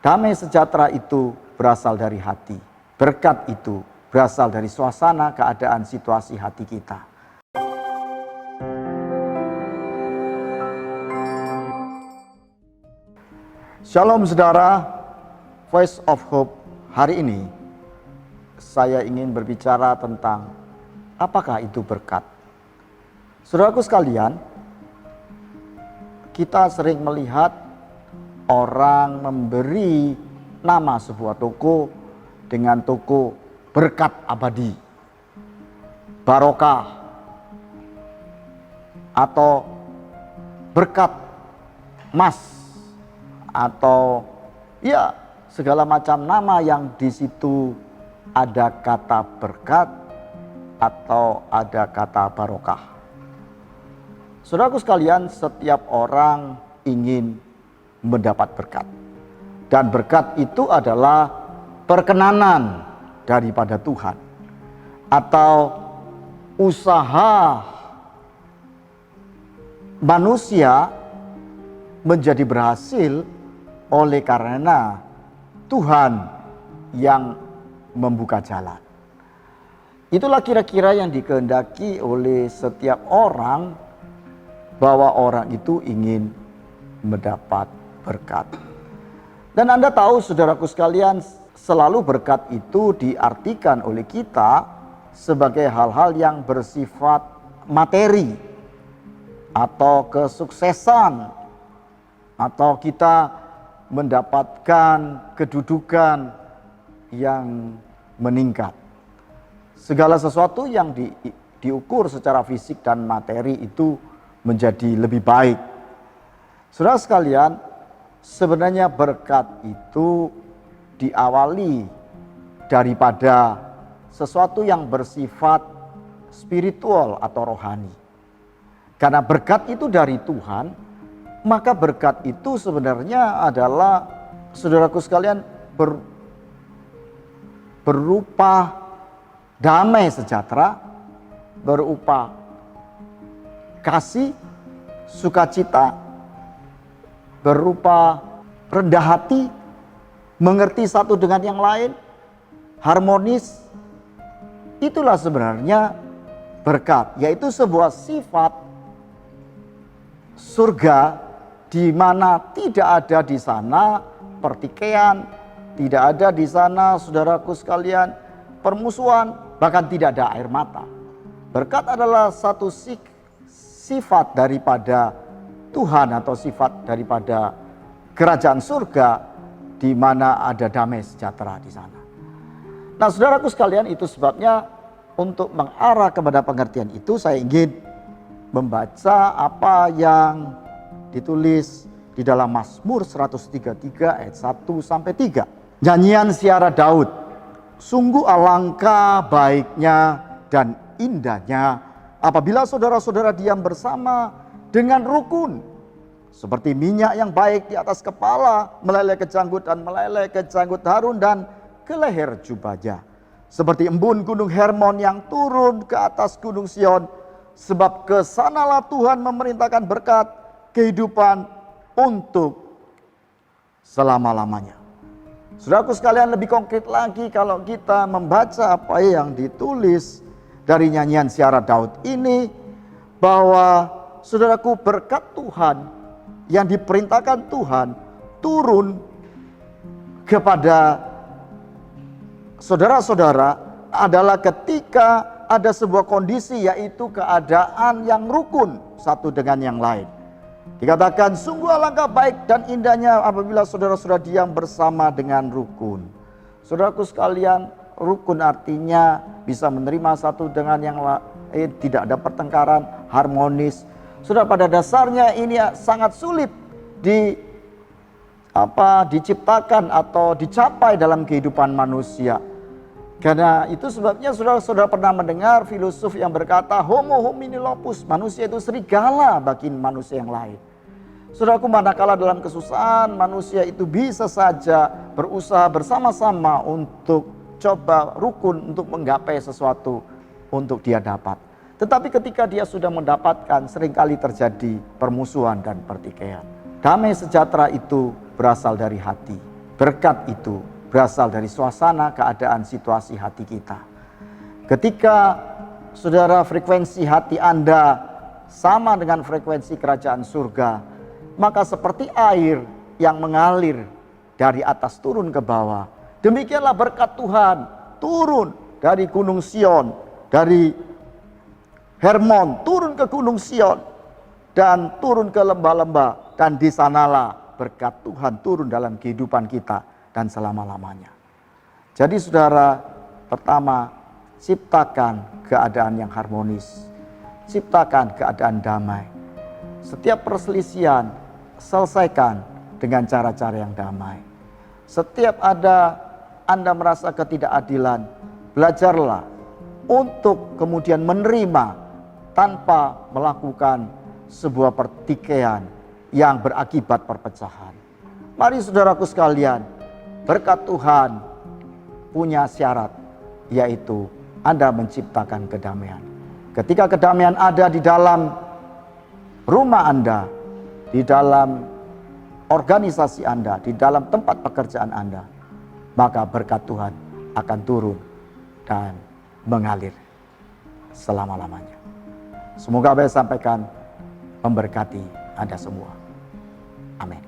Damai sejahtera itu berasal dari hati. Berkat itu berasal dari suasana, keadaan, situasi hati kita. Shalom saudara, Voice of Hope hari ini saya ingin berbicara tentang apakah itu berkat. Saudaraku sekalian, kita sering melihat orang memberi nama sebuah toko dengan toko berkat abadi, barokah, atau berkat emas, atau ya segala macam nama yang di situ ada kata berkat atau ada kata barokah. Saudaraku sekalian, setiap orang ingin mendapat berkat. Dan berkat itu adalah perkenanan daripada Tuhan atau usaha manusia menjadi berhasil oleh karena Tuhan yang membuka jalan. Itulah kira-kira yang dikehendaki oleh setiap orang, bahwa orang itu ingin mendapat berkat. Dan Anda tahu saudaraku sekalian, selalu berkat itu diartikan oleh kita sebagai hal-hal yang bersifat materi atau kesuksesan, atau kita mendapatkan kedudukan yang meningkat. Segala sesuatu yang diukur secara fisik dan materi itu menjadi lebih baik. Saudara sekalian, sebenarnya berkat itu diawali daripada sesuatu yang bersifat spiritual atau rohani. Karena berkat itu dari Tuhan, maka berkat itu sebenarnya adalah, saudaraku sekalian, berupa damai sejahtera, berupa kasih, sukacita, berupa rendah hati, mengerti satu dengan yang lain, harmonis. Itulah sebenarnya berkat, yaitu sebuah sifat surga di mana tidak ada di sana pertikaian, tidak ada di sana, saudaraku sekalian, permusuhan, bahkan tidak ada air mata. Berkat adalah satu sifat daripada Tuhan atau sifat daripada kerajaan surga di mana ada damai sejahtera di sana. Nah, saudaraku sekalian, itu sebabnya untuk mengarah kepada pengertian itu saya ingin membaca apa yang ditulis di dalam Mazmur 133 ayat 1 sampai 3. Nyanyian Siara Daud. Sungguh alangkah baiknya dan indahnya apabila saudara-saudara diam bersama dengan rukun, seperti minyak yang baik di atas kepala meleleh ke janggut dan meleleh ke janggut Harun dan ke leher jubahnya, seperti embun gunung Hermon yang turun ke atas gunung Sion, sebab kesanalah Tuhan memerintahkan berkat kehidupan untuk selama-lamanya. Saudaraku sekalian, lebih konkret lagi kalau kita membaca apa yang ditulis dari nyanyian Siara Daud ini, bahwa saudaraku, berkat Tuhan yang diperintahkan Tuhan turun kepada saudara-saudara adalah ketika ada sebuah kondisi, yaitu keadaan yang rukun satu dengan yang lain. Dikatakan sungguh alangkah baik dan indahnya apabila saudara-saudara diam bersama dengan rukun. Saudaraku sekalian, rukun artinya bisa menerima satu dengan yang lain, tidak ada pertengkaran, harmonis. Sudah pada dasarnya ini sangat sulit diciptakan atau dicapai dalam kehidupan manusia. Karena itu sebabnya saudara-saudara pernah mendengar filosof yang berkata homo homini lupus, manusia itu serigala bagi manusia yang lain. Saudaraku, manakala dalam kesusahan, manusia itu bisa saja berusaha bersama-sama untuk coba rukun untuk menggapai sesuatu untuk dia dapat. Tetapi ketika dia sudah mendapatkan, seringkali terjadi permusuhan dan pertikaian. Damai sejahtera itu berasal dari hati. Berkat itu berasal dari suasana, keadaan, situasi hati kita. Ketika saudara frekuensi hati Anda sama dengan frekuensi kerajaan surga, maka seperti air yang mengalir dari atas turun ke bawah, demikianlah berkat Tuhan turun dari Gunung Sion, dari Hermon turun ke Gunung Sion dan turun ke lembah-lembah, dan di sanalah berkat Tuhan turun dalam kehidupan kita dan selama-lamanya. Jadi saudara, pertama, ciptakan keadaan yang harmonis, ciptakan keadaan damai. Setiap perselisihan selesaikan dengan cara-cara yang damai. Setiap ada Anda merasa ketidakadilan, belajarlah untuk kemudian menerima tanpa melakukan sebuah pertikaian yang berakibat perpecahan. Mari saudaraku sekalian, berkat Tuhan punya syarat, yaitu Anda menciptakan kedamaian. Ketika kedamaian ada di dalam rumah Anda, di dalam organisasi Anda, di dalam tempat pekerjaan Anda, maka berkat Tuhan akan turun dan mengalir selama-lamanya. Semoga apa yang saya sampaikan memberkati Anda semua. Amin.